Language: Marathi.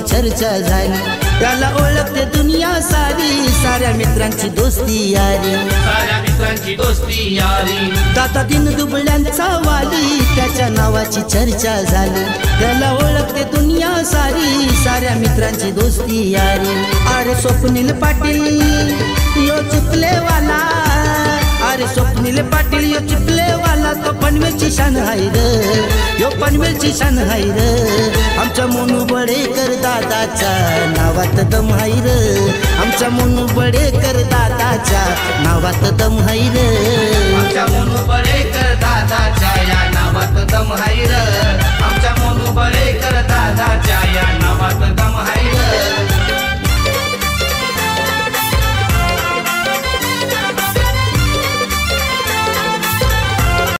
चर्चा झाली, त्याला ओळखते दुनिया सारी, साऱ्या मित्रांची दोस्ती यारी, साऱ्या मित्रांची दोस्ती यारी। दादा दिन दुबळ्यांचा वाली, त्याच्या नावाची चर्चा झाली, त्याला ओळखते दुनिया सारी, साऱ्या मित्रांची दोस्ती यारी। अरे स्वप्नील पाटील यो चिपलेवाला, अरे स्वप्नील पाटील यो चिपलेवाला, तो पनवेलची शान हाय र, यो पनवेलची शान हाय र। आमच्या मोनू बडेकर दादाच्या नावात दम हाय र, आमच्या मोनू बडेकर दादाच्या नावात दम हाय र, आमच्या मोनू बडेकर